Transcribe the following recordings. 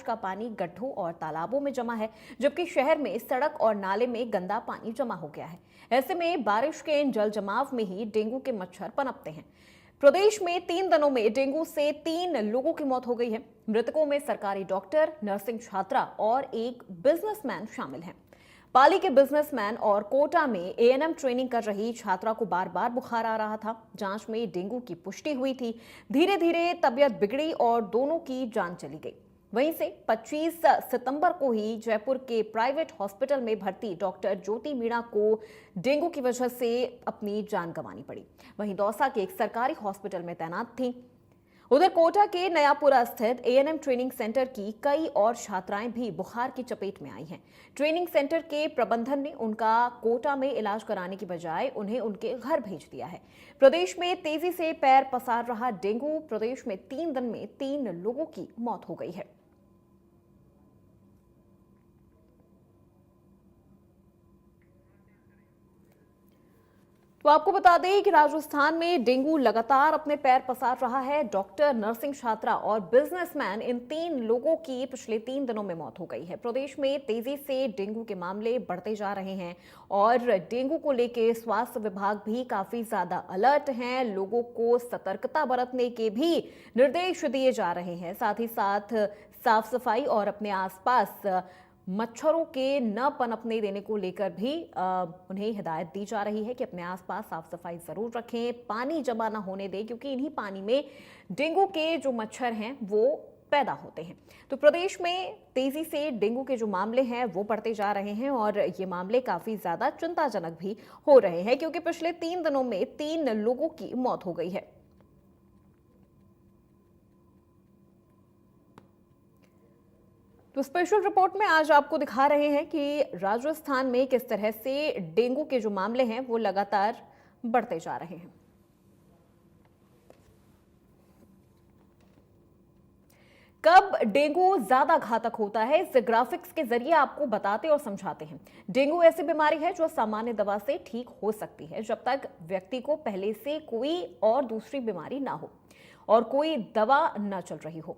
का पानी गड्ढों और तालाबों में जमा है, जबकि शहर में सड़क और नाले में गंदा पानी जमा हो गया है। ऐसे में बारिश के इन जल जमाव में ही डेंगू के मच्छर पनपते हैं। प्रदेश में 3 दिनों में डेंगू से 3 लोगों की मौत हो गई है। मृतकों में सरकारी डॉक्टर, नर्सिंग छात्रा और एक बिजनेसमैन शामिल हैं। पाली के बिजनेसमैन और कोटा में एएनएम ट्रेनिंग कर रही छात्रा को बार बार बुखार आ रहा था। जांच में डेंगू की पुष्टि हुई थी। धीरे धीरे तबीयत बिगड़ी और दोनों की जान चली गई। वहीं से 25 सितंबर को ही जयपुर के प्राइवेट हॉस्पिटल में भर्ती डॉक्टर ज्योति मीणा को डेंगू की वजह से अपनी जान गंवानी पड़ी। वहीं दौसा के एक सरकारी हॉस्पिटल में तैनात थी। उधर कोटा के नयापुरा स्थित एएनएम ट्रेनिंग सेंटर की कई और छात्राएं भी बुखार की चपेट में आई हैं। ट्रेनिंग सेंटर के प्रबंधन ने उनका कोटा में इलाज कराने की बजाय उन्हें उनके घर भेज दिया है। प्रदेश में तेजी से पैर पसार रहा डेंगू। प्रदेश में 3 दिन में 3 लोगों की मौत हो गई है। तो आपको बता दें कि राजस्थान में डेंगू लगातार अपने पैर पसार रहा है। डॉक्टर, नर्सिंग छात्रा और बिजनेसमैन, इन 3 लोगों की पिछले 3 दिनों में मौत हो गई है। प्रदेश में तेजी से डेंगू के मामले बढ़ते जा रहे हैं और डेंगू को लेकर स्वास्थ्य विभाग भी काफी ज्यादा अलर्ट हैं। लोगों को सतर्कता बरतने के भी निर्देश दिए जा रहे हैं। साथ ही साथ साफ सफाई और अपने आसपास मच्छरों के न पनपने देने को लेकर भी उन्हें हिदायत दी जा रही है कि अपने आसपास साफ सफाई जरूर रखें, पानी जमा ना होने दें, क्योंकि इन्हीं पानी में डेंगू के जो मच्छर हैं वो पैदा होते हैं। तो प्रदेश में तेजी से डेंगू के जो मामले हैं वो बढ़ते जा रहे हैं और ये मामले काफी ज्यादा चिंताजनक भी हो रहे हैं, क्योंकि पिछले 3 दिनों में 3 लोगों की मौत हो गई है। तो स्पेशल रिपोर्ट में आज आपको दिखा रहे हैं कि राजस्थान में किस तरह से डेंगू के जो मामले हैं वो लगातार बढ़ते जा रहे हैं। कब डेंगू ज्यादा घातक होता है, इस ग्राफिक्स के जरिए आपको बताते और समझाते हैं। डेंगू ऐसी बीमारी है जो सामान्य दवा से ठीक हो सकती है, जब तक व्यक्ति को पहले से कोई और दूसरी बीमारी ना हो और कोई दवा ना चल रही हो।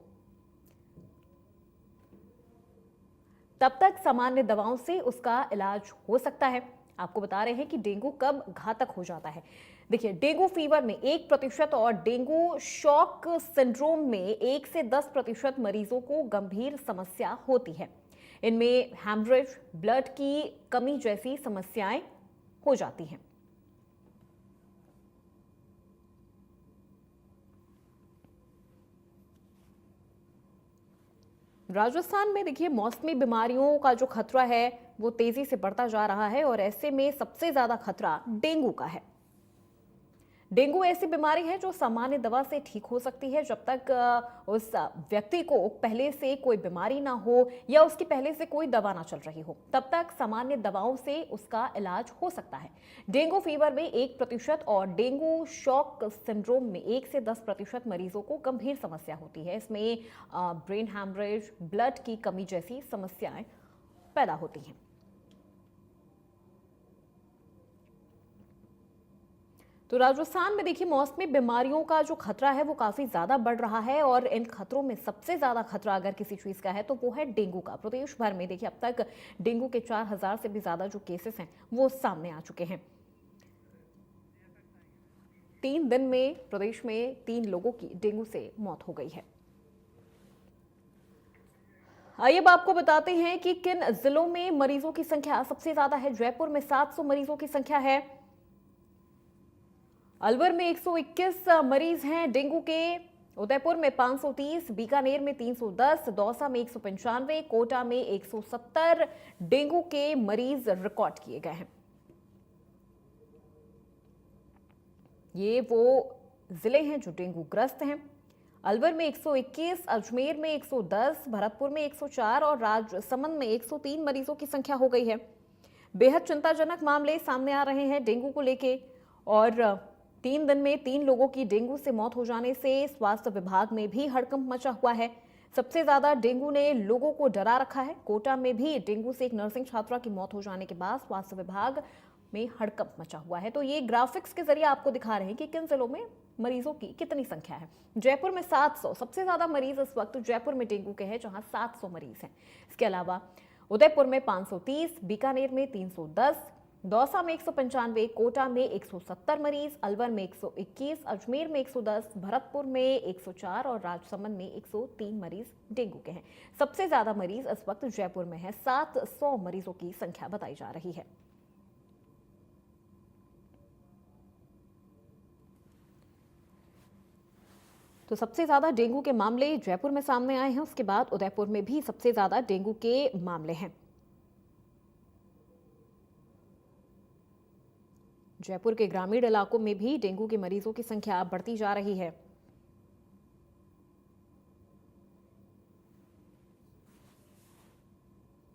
तब तक सामान्य दवाओं से उसका इलाज हो सकता है। आपको बता रहे हैं कि डेंगू कब घातक हो जाता है। देखिए, डेंगू फीवर में 1% और डेंगू शॉक सिंड्रोम में 1 से 10% मरीजों को गंभीर समस्या होती है। इनमें हैमरेज, ब्लड की कमी जैसी समस्याएं हो जाती हैं। राजस्थान में देखिए, मौसमी बीमारियों का जो खतरा है वो तेजी से बढ़ता जा रहा है और ऐसे में सबसे ज्यादा खतरा डेंगू का है। डेंगू ऐसी बीमारी है जो सामान्य दवा से ठीक हो सकती है, जब तक उस व्यक्ति को पहले से कोई बीमारी ना हो या उसकी पहले से कोई दवा ना चल रही हो, तब तक सामान्य दवाओं से उसका इलाज हो सकता है। डेंगू फीवर में 1% और डेंगू शॉक सिंड्रोम में 1 से 10% मरीजों को गंभीर समस्या होती है। इसमें ब्रेन हैमरेज, ब्लड की कमी जैसी समस्याएं पैदा होती हैं। तो राजस्थान में देखिए, मौसमी बीमारियों का जो खतरा है वो काफी ज्यादा बढ़ रहा है और इन खतरों में सबसे ज्यादा खतरा अगर किसी चीज का है तो वो है डेंगू का। प्रदेश भर में देखिए, अब तक डेंगू के 4000 से भी ज्यादा जो केसेस हैं वो सामने आ चुके हैं। 3 दिन में प्रदेश में 3 लोगों की डेंगू से मौत हो गई है। आइए अब आपको बताते हैं कि किन जिलों में मरीजों की संख्या सबसे ज्यादा है। जयपुर में 700 मरीजों की संख्या है। अलवर में 121 मरीज हैं डेंगू के। उदयपुर में 530, बीकानेर में 310, दौसा में 195, कोटा में 170 डेंगू के मरीज रिकॉर्ड किए गए हैं। ये वो जिले हैं जो डेंगू ग्रस्त हैं। अलवर में 121, अजमेर में 110, भरतपुर में 104 और राजसमंद में 103 मरीजों की संख्या हो गई है। बेहद चिंताजनक मामले सामने आ रहे हैं डेंगू को लेके और 3 दिन में 3 लोगों की डेंगू से मौत हो जाने से स्वास्थ्य विभाग में भी हड़कंप मचा हुआ है। सबसे ज्यादा डेंगू ने लोगों को डरा रखा है। कोटा में भी डेंगू से एक नर्सिंग छात्रा की मौत हो जाने के बाद स्वास्थ्य विभाग में हड़कंप मचा हुआ है। तो ये ग्राफिक्स के जरिए आपको दिखा रहे हैं कि किन जिलों में मरीजों की कितनी संख्या है। जयपुर में 700, सबसे ज्यादा मरीज इस वक्त जयपुर में डेंगू के हैं, जहां 700 मरीज हैं। इसके अलावा उदयपुर में 530, बीकानेर में 310, दौसा में 195, कोटा में 170 मरीज, अलवर में 121, अजमेर में 110, भरतपुर में 104 और राजसमंद में 103 मरीज डेंगू के हैं। सबसे ज्यादा मरीज इस वक्त जयपुर में है, 700 मरीजों की संख्या बताई जा रही है। तो सबसे ज्यादा डेंगू के मामले जयपुर में सामने आए हैं, उसके बाद उदयपुर में भी सबसे ज्यादा डेंगू के मामले हैं। जयपुर के ग्रामीण इलाकों में भी डेंगू के मरीजों की संख्या बढ़ती जा रही है।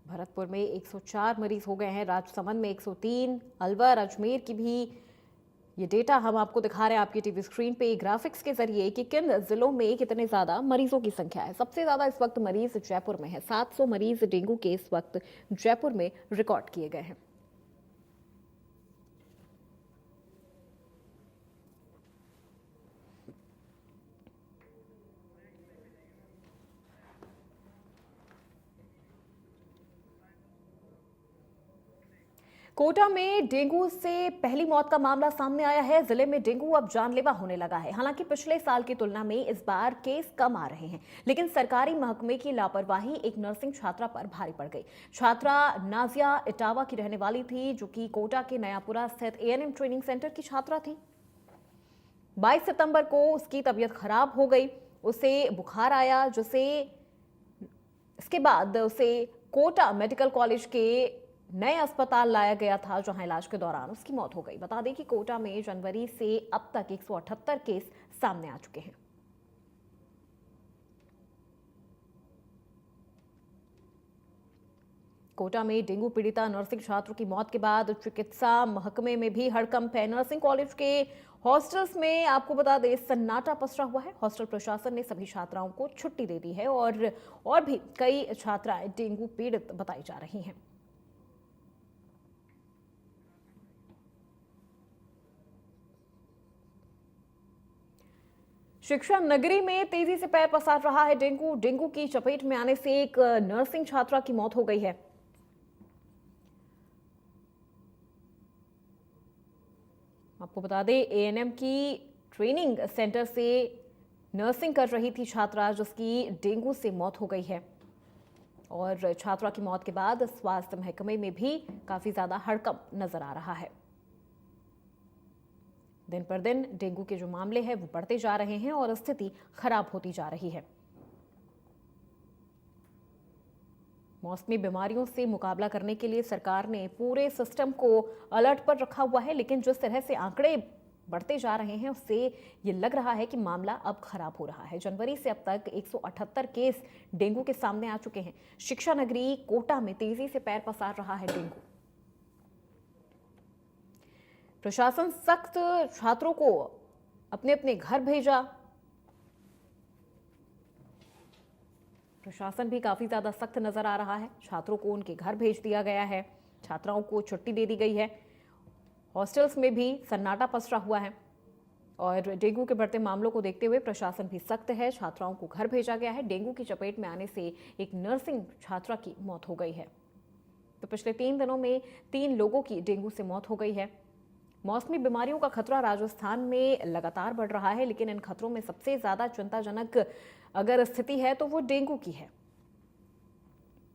भरतपुर में 104 मरीज हो गए हैं, राजसमंद में 103, अलवर, अजमेर की भी ये डेटा हम आपको दिखा रहे हैं आपकी टीवी स्क्रीन पे ग्राफिक्स के जरिए कि किन जिलों में कितने ज्यादा मरीजों की संख्या है। सबसे ज्यादा इस वक्त मरीज जयपुर में है, 700 मरीज डेंगू के इस वक्त जयपुर में रिकॉर्ड किए गए हैं। कोटा में डेंगू से पहली मौत का मामला सामने आया है। जिले में डेंगू अब जानलेवा होने लगा है। हालांकि पिछले साल की तुलना में इस बार केस कम आ रहे हैं, लेकिन सरकारी महकमे की लापरवाही एक नर्सिंग छात्रा पर भारी पड़ गई। छात्रा नाजिया इटावा की रहने वाली थी, जो कि कोटा के नयापुरा स्थित एएनएम ट्रेनिंग सेंटर की छात्रा थी। 22 सितंबर को उसकी तबीयत खराब हो गई, उसे बुखार आया, इसके बाद उसे कोटा मेडिकल कॉलेज के नए अस्पताल लाया गया था, जहां इलाज के दौरान उसकी मौत हो गई। बता दें कि कोटा में जनवरी से अब तक 178 केस सामने आ चुके हैं। कोटा में डेंगू पीड़िता नर्सिंग छात्र की मौत के बाद चिकित्सा महकमे में भी हड़कंप है। नर्सिंग कॉलेज के हॉस्टल्स में आपको बता दें सन्नाटा पसरा हुआ है। हॉस्टल प्रशासन ने सभी छात्राओं को छुट्टी दे दी है और भी कई छात्राएं डेंगू पीड़ित बताई जा रही हैं। शिक्षा नगरी में तेजी से पैर पसार रहा है डेंगू की चपेट में आने से एक नर्सिंग छात्रा की मौत हो गई है। आपको बता दें एएनएम की ट्रेनिंग सेंटर से नर्सिंग कर रही थी छात्रा, जिसकी डेंगू से मौत हो गई है। और छात्रा की मौत के बाद स्वास्थ्य महकमे में भी काफी ज्यादा हड़कंप नजर आ रहा है। दिन पर दिन डेंगू के जो मामले हैं वो बढ़ते जा रहे हैं और स्थिति खराब होती जा रही है। मौसमी बीमारियों से मुकाबला करने के लिए सरकार ने पूरे सिस्टम को अलर्ट पर रखा हुआ है, लेकिन जिस तरह से आंकड़े बढ़ते जा रहे हैं उससे ये लग रहा है कि मामला अब खराब हो रहा है। जनवरी से अब तक 178 केस डेंगू के सामने आ चुके हैं। शिक्षा नगरी कोटा में तेजी से पैर पसार रहा है डेंगू। प्रशासन सख्त छात्रों को अपने अपने घर भेजा। प्रशासन भी काफी ज्यादा सख्त नजर आ रहा है। छात्रों को उनके घर भेज दिया गया है, छात्राओं को छुट्टी दे दी गई है। हॉस्टल्स में भी सन्नाटा पसरा हुआ है और डेंगू के बढ़ते मामलों को देखते हुए प्रशासन भी सख्त है। छात्राओं को घर भेजा गया है। डेंगू की चपेट में आने से एक नर्सिंग छात्रा की मौत हो गई है। तो पिछले 3 दिनों में 3 लोगों की डेंगू से मौत हो गई है। मौसमी बीमारियों का खतरा राजस्थान में लगातार बढ़ रहा है, लेकिन इन खतरों में सबसे ज्यादा चिंताजनक अगर स्थिति है तो वो डेंगू की है।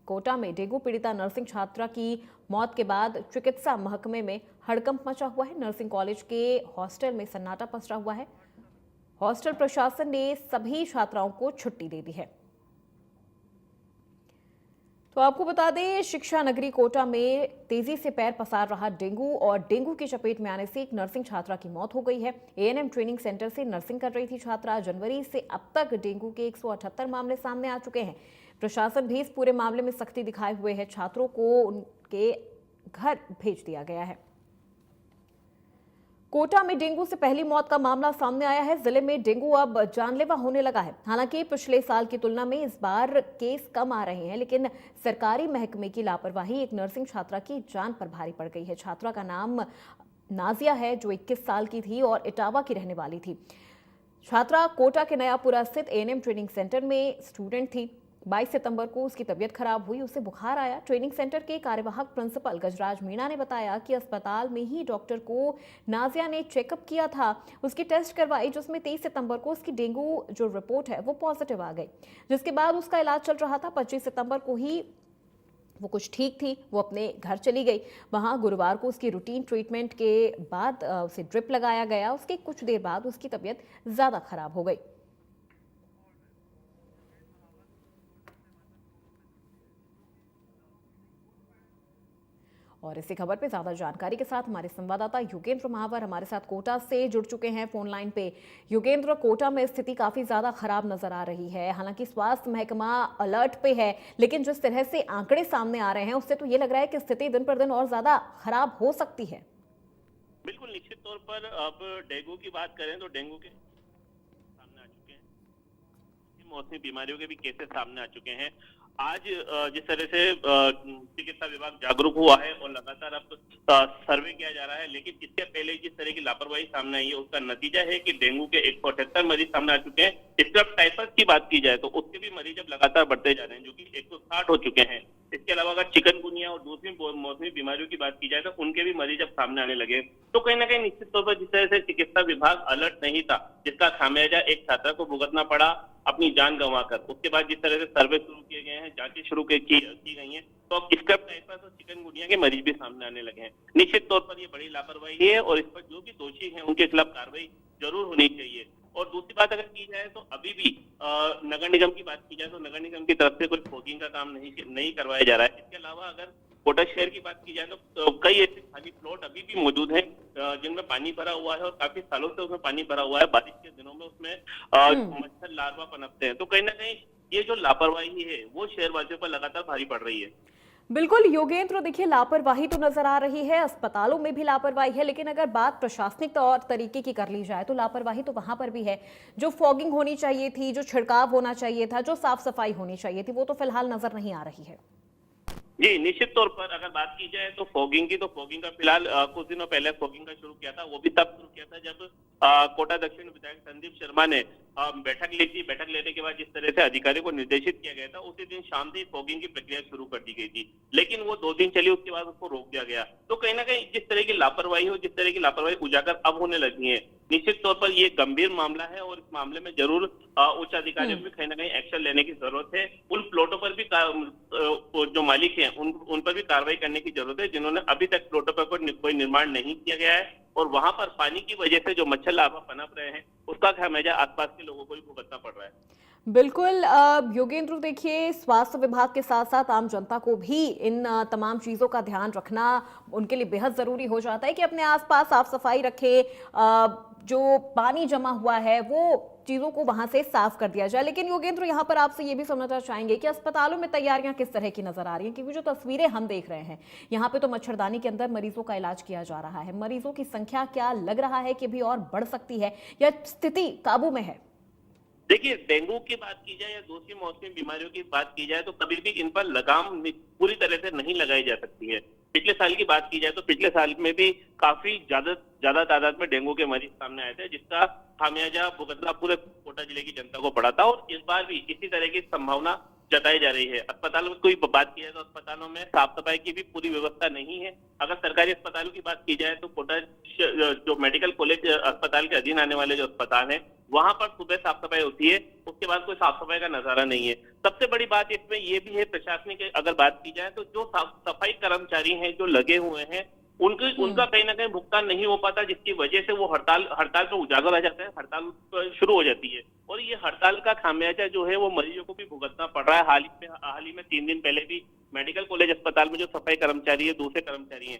कोटा में डेंगू पीड़िता नर्सिंग छात्रा की मौत के बाद चिकित्सा महकमे में हड़कंप मचा हुआ है। नर्सिंग कॉलेज के हॉस्टल में सन्नाटा पसरा हुआ है। हॉस्टल प्रशासन ने सभी छात्राओं को छुट्टी दे दी है। तो आपको बता दें शिक्षा नगरी कोटा में तेजी से पैर पसार रहा डेंगू और डेंगू की चपेट में आने से एक नर्सिंग छात्रा की मौत हो गई है। एएनएम ट्रेनिंग सेंटर से नर्सिंग कर रही थी छात्रा। जनवरी से अब तक डेंगू के 178 मामले सामने आ चुके हैं। प्रशासन भी इस पूरे मामले में सख्ती दिखाए हुए है। छात्रों को उनके घर भेज दिया गया है। कोटा में डेंगू से पहली मौत का मामला सामने आया है। जिले में डेंगू अब जानलेवा होने लगा है। हालांकि पिछले साल की तुलना में इस बार केस कम आ रहे हैं, लेकिन सरकारी महकमे की लापरवाही एक नर्सिंग छात्रा की जान पर भारी पड़ गई है। छात्रा का नाम नाजिया है, जो 21 साल की थी और इटावा की रहने वाली थी। छात्रा कोटा के नयापुरा स्थित एएनएम ट्रेनिंग सेंटर में स्टूडेंट थी। 22 सितंबर को उसकी तबीयत खराब हुई, उसे बुखार आया। ट्रेनिंग सेंटर के कार्यवाहक प्रिंसिपल गजराज मीणा ने बताया कि अस्पताल में ही डॉक्टर को नाजिया ने चेकअप किया था, उसकी टेस्ट करवाई, जिसमें 23 सितंबर को उसकी डेंगू जो रिपोर्ट है वो पॉजिटिव आ गई, जिसके बाद उसका इलाज चल रहा था। 25 सितंबर को ही वो कुछ ठीक थी, वो अपने घर चली गई। वहां गुरुवार को उसकी रूटीन ट्रीटमेंट के बाद उसे ड्रिप लगाया गया। उसके कुछ देर बाद उसकी तबीयत ज़्यादा खराब हो गई। और इसी खबर पे ज्यादा जानकारी के साथ हमारे संवाददाता युगेंद्र महावर हमारे साथ कोटा से जुड़ चुके हैं फोन लाइन पे। युगेंद्र, कोटा में स्थिति काफी ज्यादा खराब नजर आ रही है। हालांकि स्वास्थ्य महकमा अलर्ट पे है, लेकिन जिस तरह से आंकड़े सामने आ रहे हैं उससे तो ये लग रहा है कि स्थिति दिन पर दिन और ज्यादा खराब हो सकती है। बिल्कुल, निश्चित तौर पर अब डेंगू की बात करें तो डेंगू के सामने आ चुके हैं, मौसमी बीमारियों के भी केसेस सामने आ चुके हैं। आज जिस तरह से चिकित्सा विभाग जागरूक हुआ है और लगातार अब सर्वे किया जा रहा है, लेकिन इससे पहले जिस तरह की लापरवाही सामने आई है उसका नतीजा है कि डेंगू के 178 मरीज सामने आ चुके हैं। इसके अब टाइफस की बात की जाए तो उसके भी मरीज अब लगातार बढ़ते जा रहे हैं, जो कि 160 हो चुके हैं। इसके अलावा अगर चिकनगुनिया और दूसरी मौसमी बीमारियों की बात की जाए तो उनके भी मरीज अब सामने आने लगे। तो कहीं ना कहीं निश्चित तौर पर जिस तरह से चिकित्सा विभाग अलर्ट नहीं था, जिसका खामियाजा एक छात्रा को भुगतना पड़ा अपनी जान गंवाकर, उसके बाद जिस तरह से सर्वे शुरू किए गए हैं, जांचें शुरू की गई हैं, तो अब स्क्रब टाइफस और चिकनगुनिया के मरीज भी सामने आने लगे हैं। निश्चित तौर पर ये बड़ी लापरवाही है और इस पर जो भी दोषी हैं उनके खिलाफ कार्रवाई जरूर होनी चाहिए। और दूसरी बात अगर की जाए तो अभी भी नगर निगम की बात की जाए तो नगर निगम की तरफ से कोई फॉगिंग का काम नहीं करवाया जा रहा है। इसके अलावा अगर कोटा शहर की बात की जाए तो कई ऐसे खाली प्लॉट अभी भी मौजूद हैं जिनमें पानी भरा हुआ है और काफी सालों से उसमें पानी भरा हुआ है। बारिश के दिनों में उसमें मच्छर लार्वा पनपते हैं। तो कहीं ना कहीं ये जो लापरवाही है वो शहरवासियों पर लगातार भारी पड़ रही है। बिल्कुल योगेंद्र, देखिए लापरवाही तो नजर आ रही है, अस्पतालों में भी लापरवाही है, लेकिन अगर बात प्रशासनिक तौर तरीके की कर ली जाए तो लापरवाही तो वहां पर भी है। जो फॉगिंग होनी चाहिए थी, जो छिड़काव होना चाहिए था, जो साफ सफाई होनी चाहिए थी, वो तो फिलहाल नजर नहीं आ रही है। जी, निश्चित तौर पर अगर बात की जाए तो फॉगिंग का फिलहाल कुछ दिनों पहले फॉगिंग का शुरू किया था। वो भी तब शुरू किया था जब कोटा दक्षिण विधायक संदीप शर्मा ने बैठक ली थी। बैठक लेने के बाद जिस तरह से अधिकारियों को निर्देशित किया गया था, उसी दिन शाम से फॉगिंग की प्रक्रिया शुरू कर दी गई थी, लेकिन वो 2 दिन चली, उसके बाद उसको रोक दिया गया। तो कहीं ना कहीं जिस तरह की लापरवाही हो, जिस तरह की लापरवाही उजागर अब होने लगी है, निश्चित तौर पर ये गंभीर मामला है और इस मामले में जरूर उच्च अधिकारियों को कहीं ना कहीं एक्शन लेने की जरूरत है। उन प्लॉटों पर भी जो मालिक हैं उन पर भी कार्रवाई करने की जरूरत है जिन्होंने अभी तक प्लॉटों पर कोई निर्माण नहीं किया गया है और वहां पर पानी की वजह से जो मच्छर लार्वा पनप रहे हैं उसका खामियाजा आसपास के लोगों को भी भुगतना पड़ रहा है। बिल्कुल योगेंद्र, देखिए स्वास्थ्य विभाग के साथ साथ आम जनता को भी इन तमाम चीज़ों का ध्यान रखना उनके लिए बेहद ज़रूरी हो जाता है कि अपने आसपास साफ सफाई रखे, जो पानी जमा हुआ है वो चीज़ों को वहां से साफ कर दिया जाए। लेकिन योगेंद्र, यहाँ पर आपसे ये भी समझना चाहेंगे कि अस्पतालों में तैयारियां किस तरह की नजर आ रही हैं, क्योंकि जो तस्वीरें हम देख रहे हैं यहाँ पे तो मच्छरदानी के अंदर मरीजों का इलाज किया जा रहा है। मरीजों की संख्या क्या लग रहा है कि अभी और बढ़ सकती है या स्थिति काबू में है? देखिए, डेंगू की बात की जाए या दूसरी मौसमी बीमारियों की बात की जाए तो कभी भी इन पर लगाम पूरी तरह से नहीं लगाई जा सकती है। पिछले साल की बात की जाए तो पिछले साल में भी काफी ज्यादा तादाद में डेंगू के मरीज सामने आए थे, जिसका खामियाजा भुगतना पूरे कोटा जिले की जनता को पड़ा था और इस बार भी इसी तरह की संभावना जताई जा रही है। अस्पतालों में कोई बात की जाए तो अस्पतालों में साफ सफाई की भी पूरी व्यवस्था नहीं है। अगर सरकारी अस्पतालों की बात की जाए तो कोटा जो मेडिकल कॉलेज अस्पताल के अधीन आने वाले जो अस्पताल हैं वहां पर सुबह साफ सफाई होती है, उसके बाद कोई साफ सफाई का नजारा नहीं है। सबसे बड़ी बात इसमें ये भी है, प्रशासनिक अगर बात की जाए तो जो साफ सफाई कर्मचारी हैं जो लगे हुए हैं उनका कहीं ना कहीं भुगतान नहीं हो पाता, जिसकी वजह से वो हड़ताल पे उजागर आ जाता है, हड़ताल शुरू हो जाती है और ये हड़ताल का खामियाजा जो है वो मरीजों को भी भुगतना पड़ रहा है। हाल ही में 3 दिन पहले भी मेडिकल कॉलेज अस्पताल में जो सफाई कर्मचारी है, दूसरे कर्मचारी हैं,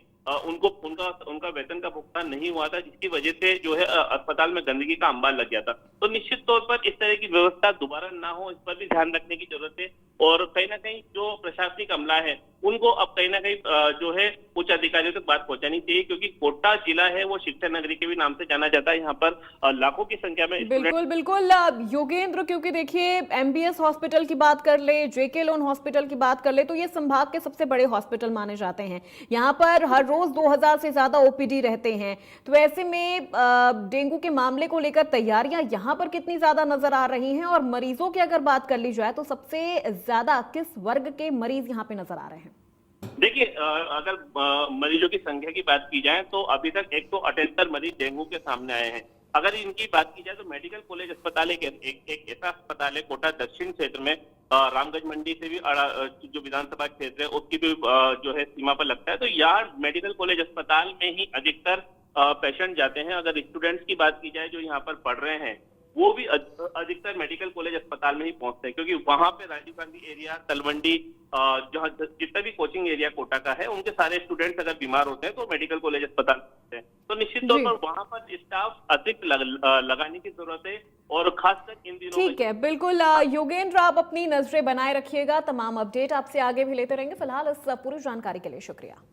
उनका वेतन का भुगतान नहीं हुआ था, जिसकी वजह से जो है अस्पताल में गंदगी का अंबार लग गया था। तो निश्चित तौर पर इस तरह की व्यवस्था दोबारा ना हो, इस पर भी ध्यान रखने की जरूरत है और कहीं ना कहीं जो प्रशासनिक अमला है उनको अब कहीं ना कहीं जो है उच्च अधिकारियों तक बात पहुंचानी चाहिए, क्योंकि कोटा जिला है वो शिक्षा नगरी के भी नाम से जाना जाता है। यहाँ पर लाखों की संख्या में बिल्कुल योगेंद्र, क्योंकि देखिए एमबीएस हॉस्पिटल की बात कर ले, जेके लोन हॉस्पिटल की बात कर ले तो ये संभाग के सबसे बड़े हॉस्पिटल माने जाते हैं। यहाँ पर हर रोज 2000 से ज्यादा ओपीडी रहते हैं, तो ऐसे में डेंगू के मामले को लेकर तैयारियां यहाँ पर कितनी ज्यादा नजर आ रही हैं, और मरीजों की अगर बात कर ली जाए तो सबसे ज्यादा किस वर्ग के मरीज यहाँ पे नजर आ रहे हैं? देखिए, अगर मरीजों की संख्या की बात की जाए तो अभी तक 178 मरीज डेंगू के सामने आए हैं। अगर इनकी बात की जाए तो मेडिकल कॉलेज अस्पताल एक ऐसा अस्पताल है कोटा दक्षिण क्षेत्र में, रामगंज मंडी से भी जो विधानसभा क्षेत्र है उसकी भी जो है सीमा पर लगता है। तो यहाँ मेडिकल कॉलेज अस्पताल में ही अधिकतर पेशेंट जाते हैं। अगर स्टूडेंट्स की बात की जाए जो यहाँ पर पढ़ रहे हैं, वो भी अधिकतर मेडिकल कॉलेज अस्पताल में ही पहुंचते हैं, क्योंकि वहां पे राजीव गांधी एरिया, तलवंडी, जहाँ जितना भी कोचिंग एरिया कोटा का है, उनके सारे स्टूडेंट्स अगर बीमार होते हैं तो मेडिकल कॉलेज अस्पताल पहुंचते हैं। तो निश्चित तौर पर वहां पर स्टाफ अधिक लगाने की जरूरत है, और खासकर इन दिनों ठीक है, बिल्कुल योगेंद्र, आप अपनी नजरें बनाए रखिएगा। तमाम अपडेट आपसे आगे भी लेते रहेंगे। फिलहाल इस पूरी जानकारी के लिए शुक्रिया।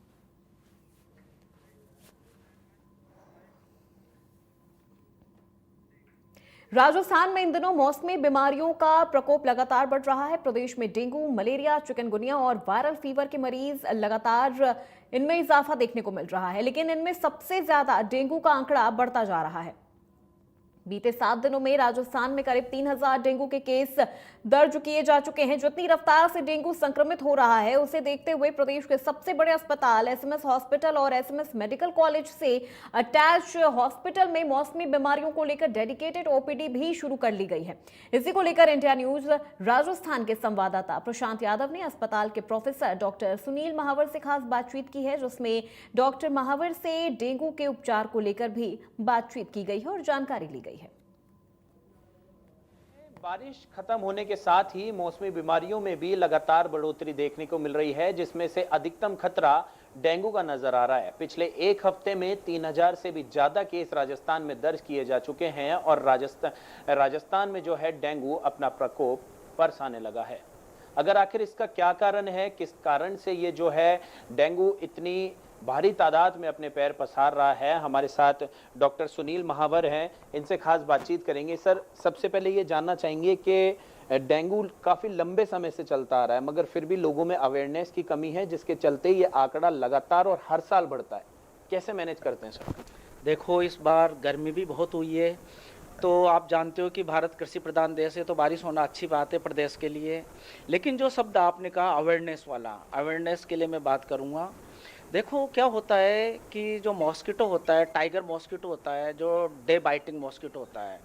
राजस्थान में इन दिनों मौसमी बीमारियों का प्रकोप लगातार बढ़ रहा है। प्रदेश में डेंगू, मलेरिया, चिकनगुनिया और वायरल फीवर के मरीज लगातार इनमें इजाफा देखने को मिल रहा है, लेकिन इनमें सबसे ज्यादा डेंगू का आंकड़ा बढ़ता जा रहा है। बीते 7 दिनों में राजस्थान में करीब 3000 डेंगू के केस दर्ज किए जा चुके हैं। जितनी रफ्तार से डेंगू संक्रमित हो रहा है, उसे देखते हुए प्रदेश के सबसे बड़े अस्पताल एसएमएस हॉस्पिटल और एसएमएस मेडिकल कॉलेज से अटैच हॉस्पिटल में मौसमी बीमारियों को लेकर डेडिकेटेड ओपीडी भी शुरू कर ली गई है। इसी को लेकर इंडिया न्यूज राजस्थान के संवाददाता प्रशांत यादव ने अस्पताल के प्रोफेसर डॉक्टर सुनील महावर से खास बातचीत की है, जिसमें डॉक्टर महावर से डेंगू के उपचार को लेकर भी बातचीत की गई है और जानकारी ली गई है। बारिश खत्म होने के साथ ही मौसमी बीमारियों में भी लगातार बढ़ोतरी देखने को मिल रही है, जिसमें से अधिकतम खतरा डेंगू का नजर आ रहा है। पिछले एक हफ्ते में 3000 से भी ज्यादा केस राजस्थान में दर्ज किए जा चुके हैं, और राजस्थान में जो है डेंगू अपना प्रकोप बरसाने लगा है। अगर आखिर इसका क्या कारण है, किस कारण से ये जो है डेंगू इतनी भारी तादाद में अपने पैर पसार रहा है, हमारे साथ डॉक्टर सुनील महावर हैं, इनसे खास बातचीत करेंगे। सर, सबसे पहले ये जानना चाहेंगे कि डेंगू काफ़ी लंबे समय से चलता आ रहा है, मगर फिर भी लोगों में अवेयरनेस की कमी है, जिसके चलते ये आंकड़ा लगातार और हर साल बढ़ता है। कैसे मैनेज करते हैं सर? देखो, इस बार गर्मी भी बहुत हुई है, तो आप जानते हो कि भारत कृषि प्रधान देश है, तो बारिश होना अच्छी बात है प्रदेश के लिए। लेकिन जो शब्द आपने कहा अवेयरनेस वाला, अवेयरनेस के लिए मैं बात करूँगा। देखो, क्या होता है कि जो मॉस्किटो होता है, टाइगर मॉस्किटो होता है, जो डे बाइटिंग मॉस्किटो होता है,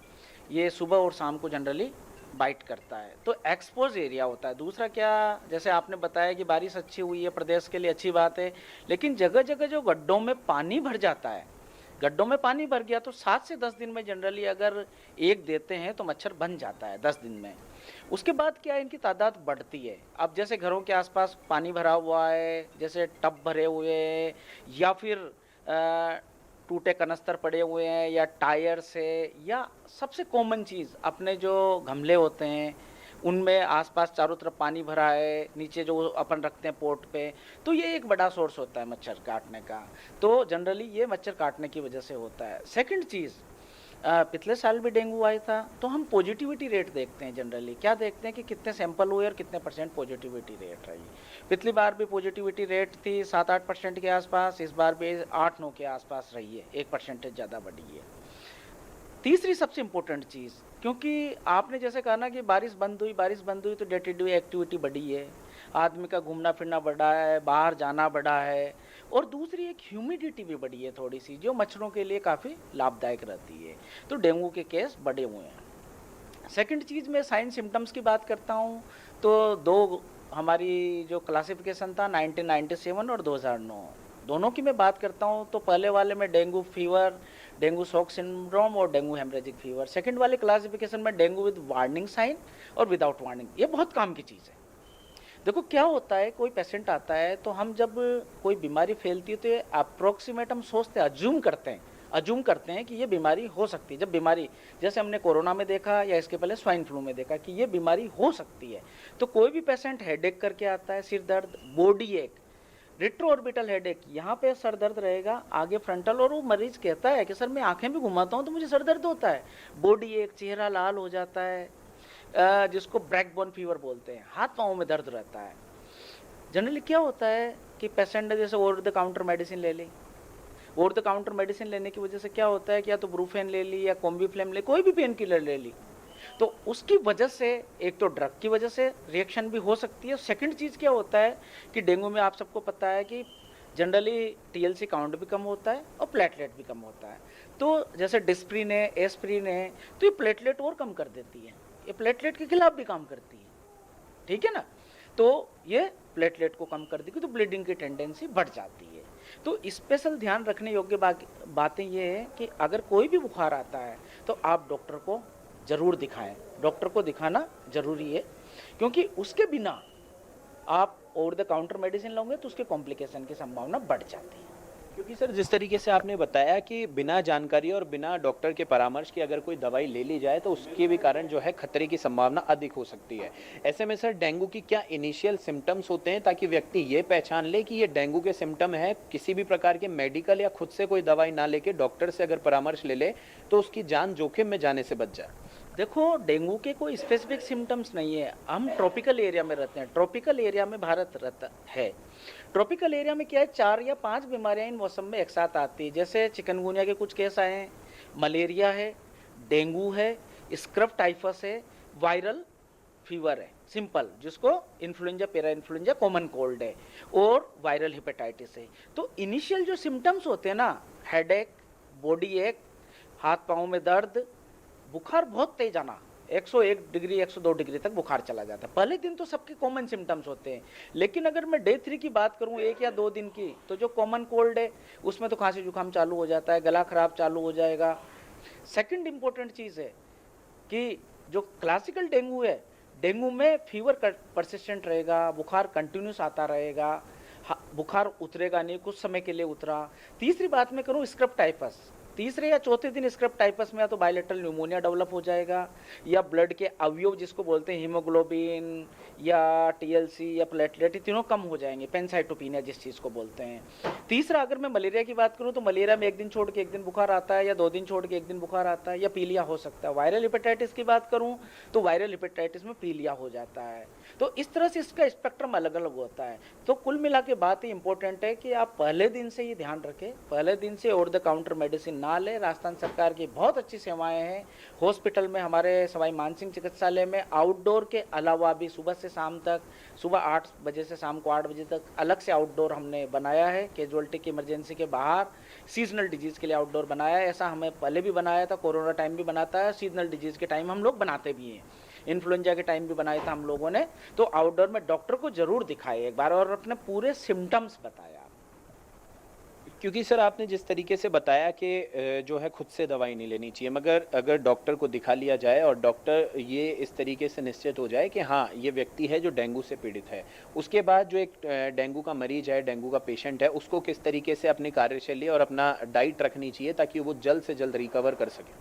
ये सुबह और शाम को जनरली बाइट करता है, तो एक्सपोज एरिया होता है। दूसरा क्या, जैसे आपने बताया कि बारिश अच्छी हुई है, प्रदेश के लिए अच्छी बात है, लेकिन जगह जगह जो गड्ढों में पानी भर जाता है, गड्ढों में पानी भर गया तो 7 से 10 दिन में जनरली अगर एक देते हैं तो मच्छर बन जाता है 10 दिन में। उसके बाद क्या है, इनकी तादाद बढ़ती है। अब जैसे घरों के आसपास पानी भरा हुआ है, जैसे टब भरे हुए हैं, या फिर टूटे कनस्तर पड़े हुए हैं, या टायर से, या सबसे कॉमन चीज़ अपने जो गमले होते हैं उनमें आसपास चारों तरफ पानी भरा है, नीचे जो अपन रखते हैं पोट पे, तो ये एक बड़ा सोर्स होता है मच्छर काटने का। तो जनरली ये मच्छर काटने की वजह से होता है। सेकंड चीज़, पिछले साल भी डेंगू आया था, तो हम पॉजिटिविटी रेट देखते हैं। जनरली क्या देखते हैं कि कितने सैंपल हुए और कितने % पॉजिटिविटी रेट रही। पिछली बार भी पॉजिटिविटी रेट थी 7-8% के आसपास, इस बार भी 8-9 के आसपास रही है, 1% ज़्यादा बढ़ी है। तीसरी सबसे इम्पोर्टेंट चीज़, क्योंकि आपने जैसे कहा ना कि बारिश बंद हुई तो डे टू डे एक्टिविटी बढ़ी है, आदमी का घूमना फिरना बढ़ा है, बाहर जाना बढ़ा है, और दूसरी एक ह्यूमिडिटी भी बढ़ी है थोड़ी सी, जो मच्छरों के लिए काफ़ी लाभदायक रहती है, तो डेंगू के केस बढ़े हुए हैं। सेकंड चीज़, मैं साइन सिम्टम्स की बात करता हूँ, तो 2 हमारी जो क्लासिफिकेशन था 1997 और 2009, दोनों की मैं बात करता हूँ। तो पहले वाले में dengue fever, dengue shock syndrome और डेंगू हेमरेजिक फीवर। सेकंड वाले क्लासिफिकेशन में डेंगू विद वार्निंग साइन और विदाउट वार्निंग। ये बहुत काम की चीज़ है। देखो क्या होता है, कोई पेशेंट आता है तो हम जब कोई बीमारी फैलती है तो ये अप्रोक्सीमेट हम सोचते हैं, अज्यूम करते हैं कि ये बीमारी हो सकती है। जब बीमारी, जैसे हमने कोरोना में देखा या इसके पहले स्वाइन फ्लू में देखा कि ये बीमारी हो सकती है, तो कोई भी पेशेंट हेडेक करके आता है, सिर दर्द, बॉडी एक, रेट्रो ऑर्बिटल हेडेक, यहाँ पे सर दर्द रहेगा, आगे फ्रंटल, और वो मरीज कहता है कि सर मैं आंखें भी घुमाता हूँ तो मुझे सर दर्द होता है, बॉडी एक, चेहरा लाल हो जाता है, जिसको ब्रैक बोन फीवर बोलते हैं, हाथ पाँव में दर्द रहता है। जनरली क्या होता है, कि पेशेंट ने जैसे ओवर द काउंटर मेडिसिन ले ली, ओवर द काउंटर मेडिसिन लेने की वजह से क्या होता है कि या तो ब्रूफेन ले ली या कॉम्बीफ्लेम ले, कोई भी पेन किलर ले ली, तो उसकी वजह से एक तो ड्रग की वजह से रिएक्शन भी हो सकती है। सेकंड चीज़ क्या होता है कि डेंगू में आप सबको पता है कि जनरली टीएलसी काउंट भी कम होता है और प्लेटलेट भी कम होता है। तो जैसे डिस्प्रिन है, एस्प्रिन है, तो ये प्लेटलेट और कम कर देती है, ये प्लेटलेट के खिलाफ भी काम करती है, ठीक है ना। तो ये प्लेटलेट को कम कर देगी तो ब्लीडिंग की टेंडेंसी बढ़ जाती है। तो स्पेशल ध्यान रखने योग्य बातें ये है कि अगर कोई भी बुखार आता है तो आप डॉक्टर को ज़रूर दिखाएं, डॉक्टर को दिखाना ज़रूरी है, क्योंकि उसके बिना आप ओवर द काउंटर मेडिसिन लोगे तो उसके कॉम्प्लिकेशन की संभावना बढ़ जाती है। क्योंकि सर जिस तरीके से आपने बताया कि बिना जानकारी और बिना डॉक्टर के परामर्श के अगर कोई दवाई ले ली जाए तो उसके भी कारण जो है खतरे की संभावना अधिक हो सकती है। ऐसे में सर डेंगू की क्या इनिशियल सिम्टम्स होते हैं ताकि व्यक्ति ये पहचान ले कि ये डेंगू के सिम्टम है, किसी भी प्रकार के मेडिकल या खुद से कोई दवाई ना लेके डॉक्टर से अगर परामर्श ले ले तो उसकी जान जोखिम में जाने से बच जाए? देखो, डेंगू के कोई स्पेसिफिक सिम्टम्स नहीं है। हम ट्रॉपिकल एरिया में रहते हैं, ट्रॉपिकल एरिया में भारत रहता है। ट्रॉपिकल एरिया में क्या है, 4 या 5 बीमारियां इन मौसम में एक साथ आती है। जैसे चिकनगुनिया के कुछ केस आए हैं, मलेरिया है, डेंगू है, स्क्रब टाइफस है, वायरल फीवर है सिंपल, जिसको इन्फ्लुएंजा, पेरा इन्फ्लुएंजा, कॉमन कोल्ड है, और वायरल हेपेटाइटिस है। तो इनिशियल जो सिम्टम्स होते हैं ना, हेडेक, बॉडी एक, हाथ पाँव में दर्द, बुखार बहुत तेज आना, 101 डिग्री 102 डिग्री तक बुखार चला जाता है। पहले दिन तो सबके कॉमन सिम्टम्स होते हैं, लेकिन अगर मैं डे 3 की बात करूं, 1 या 2 दिन की, तो जो कॉमन कोल्ड है उसमें तो खांसी जुकाम चालू हो जाता है, गला खराब चालू हो जाएगा। सेकंड इंपॉर्टेंट चीज़ है कि जो क्लासिकल डेंगू है, डेंगू में फीवर परसिस्टेंट रहेगा, बुखार कंटिन्यूस आता रहेगा, बुखार उतरेगा नहीं, कुछ समय के लिए उतरा। तीसरी बात मैं करूँ स्क्रब टाइफस, तीसरे या चौथे दिन स्क्रब टाइफस में या तो बायलेटरल न्यूमोनिया डेवलप हो जाएगा, या ब्लड के अवयव जिसको बोलते हैं हीमोग्लोबिन या टीएलसी या प्लेटलेट, तीनों कम हो जाएंगे, पेनसाइटोपिनिया जिस चीज़ को बोलते हैं। तीसरा, अगर मैं मलेरिया की बात करूं तो मलेरिया में 1 दिन छोड़ के 1 दिन बुखार आता है, या 2 दिन छोड़ के 1 दिन बुखार आता है, या पीलिया हो सकता है। वायरल हेपेटाइटिस की बात करूं तो वायरल हेपेटाइटिस में पीलिया हो जाता है। तो इस तरह से इसका स्पेक्ट्रम अलग अलग होता है। तो कुल मिला के बात ही इंपॉर्टेंट है कि आप पहले दिन से ये ध्यान रखें, पहले दिन से ओवर द काउंटर मेडिसिन ना ले। राजस्थान सरकार की बहुत अच्छी सेवाएं हैं हॉस्पिटल में, हमारे सवाई मानसिंह चिकित्सालय में आउटडोर के अलावा भी सुबह से शाम तक, सुबह 8 बजे से शाम को 8 बजे तक अलग से आउटडोर हमने बनाया है। कैजुअलिटी की इमरजेंसी के बाहर सीजनल डिजीज़ के लिए आउटडोर बनाया है। ऐसा हमें पहले भी बनाया था, कोरोना टाइम भी बनाता है, सीजनल डिजीज़ के टाइम हम लोग बनाते भी हैं, इन्फ्लुएंजा के टाइम भी बनाया था हम लोगों ने। तो आउटडोर में डॉक्टर को जरूर दिखाए एक बार और अपने पूरे सिम्टम्स बताया। क्योंकि सर आपने जिस तरीके से बताया कि जो है खुद से दवाई नहीं लेनी चाहिए, मगर अगर डॉक्टर को दिखा लिया जाए और डॉक्टर ये इस तरीके से निश्चित हो जाए कि हाँ ये व्यक्ति है जो डेंगू से पीड़ित है, उसके बाद जो एक डेंगू का मरीज है, डेंगू का पेशेंट है, उसको किस तरीके से अपनी कार्यशैली और अपना डाइट रखनी चाहिए ताकि वो जल्द से जल्द रिकवर कर सके?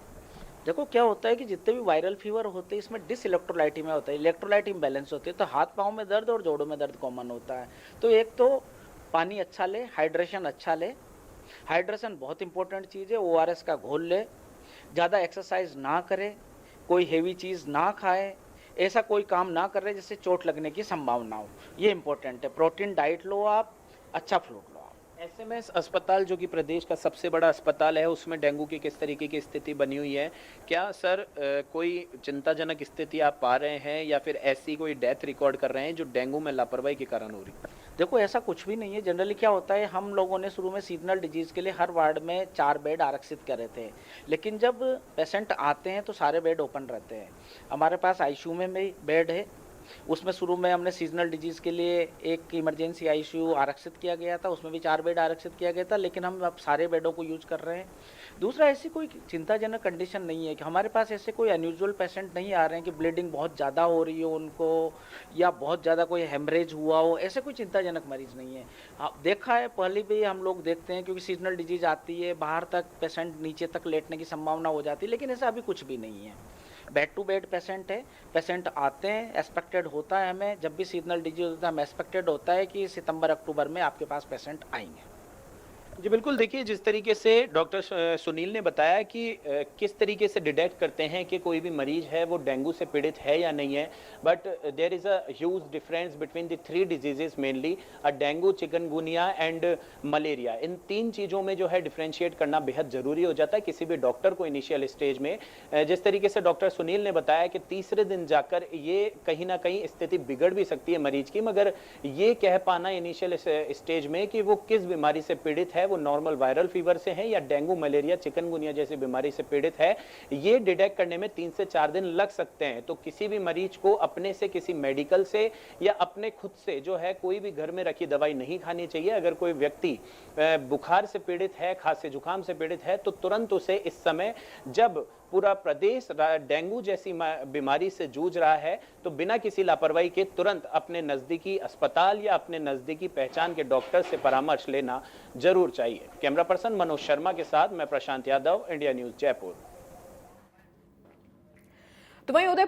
देखो क्या होता है कि जितने भी वायरल फीवर होते हैं इसमें डिसइलेक्ट्रोलाइटिमिया होता है, इलेक्ट्रोलाइट इम्बैलेंस होती है, तो हाथ पाँव में दर्द और जोड़ों में दर्द कॉमन होता है। तो एक तो पानी अच्छा ले, हाइड्रेशन अच्छा ले, हाइड्रेशन बहुत इंपॉर्टेंट चीज़ है। ORS का घोल ले, ज़्यादा एक्सरसाइज ना करे, कोई हेवी चीज़ ना खाए, ऐसा कोई काम ना करे जिससे चोट लगने की संभावना हो, ये इंपॉर्टेंट है। प्रोटीन डाइट लो आप, अच्छा फ्रूट लो। SMS अस्पताल जो कि प्रदेश का सबसे बड़ा अस्पताल है, उसमें डेंगू की किस तरीके की स्थिति बनी हुई है? क्या सर कोई चिंताजनक स्थिति आप पा रहे हैं या फिर ऐसी कोई डेथ रिकॉर्ड कर रहे हैं जो डेंगू में लापरवाही के कारण हो रही है? देखो ऐसा कुछ भी नहीं है। जनरली क्या होता है, हम लोगों ने शुरू में सीजनल डिजीज़ के लिए हर वार्ड में 4 बेड आरक्षित करे थे, लेकिन जब पेशेंट आते हैं तो सारे बेड ओपन रहते हैं। हमारे पास ICU में भी बेड है, उसमें शुरू में हमने सीजनल डिजीज़ के लिए एक इमरजेंसी ICU आरक्षित किया गया था, उसमें भी 4 बेड आरक्षित किया गया था, लेकिन हम अब सारे बेडों को यूज कर रहे हैं। दूसरा, ऐसी कोई चिंताजनक कंडीशन नहीं है कि हमारे पास ऐसे कोई अनयूजुअल पेशेंट नहीं आ रहे हैं कि ब्लीडिंग बहुत ज़्यादा हो रही हो उनको, या बहुत ज़्यादा कोई हेमरेज हुआ हो, ऐसे कोई चिंताजनक मरीज नहीं है। आप देखा है, पहले भी हम लोग देखते हैं क्योंकि सीजनल डिजीज़ आती है, बाहर तक पेशेंट नीचे तक लेटने की संभावना हो जाती है, लेकिन ऐसा अभी कुछ भी नहीं है। बेड टू बेड पेशेंट है, पेशेंट आते हैं, एक्सपेक्टेड होता है हमें जब भी सीजनल डिजीज होता है, हमें एक्सपेक्टेड होता है कि सितंबर अक्टूबर में आपके पास पेशेंट आएंगे। जी बिल्कुल, देखिए जिस तरीके से डॉक्टर सुनील ने बताया कि किस तरीके से डिटेक्ट करते हैं कि कोई भी मरीज है वो डेंगू से पीड़ित है या नहीं है, but there is a huge difference between the three diseases mainly dengue, chikungunya and malaria. इन तीन चीज़ों में जो है डिफ्रेंशिएट करना बेहद ज़रूरी हो जाता है किसी भी डॉक्टर को इनिशियल स्टेज में। जिस तरीके से डॉक्टर सुनील ने बताया कि तीसरे दिन जाकर ये कहीं ना कहीं स्थिति बिगड़ भी सकती है मरीज की, मगर ये कह पाना इनिशियल स्टेज में कि वो किस बीमारी से पीड़ित है, वो नॉर्मल वायरल फीवर से है या डेंगू, मलेरिया, चिकनगुनिया जैसी बीमारी से पीड़ित है, ये डिटेक्ट करने में 3 से 4 दिन लग सकते हैं। तो किसी भी मरीज को अपने से, किसी मेडिकल से या अपने खुद से जो है कोई भी घर में रखी दवाई नहीं खानी चाहिए। अगर कोई व्यक्ति बुखार से पीड़ित है, खांसी जुकाम से पीड़ित है, तो तुरंत उसे इस समय, जब पूरा प्रदेश डेंगू जैसी बीमारी से जूझ रहा है, तो बिना किसी लापरवाही के तुरंत अपने नजदीकी अस्पताल या अपने नजदीकी पहचान के डॉक्टर से परामर्श लेना जरूर चाहिए। कैमरा पर्सन मनोज शर्मा के साथ मैं प्रशांत यादव, इंडिया न्यूज जयपुर। तो वहीं उदय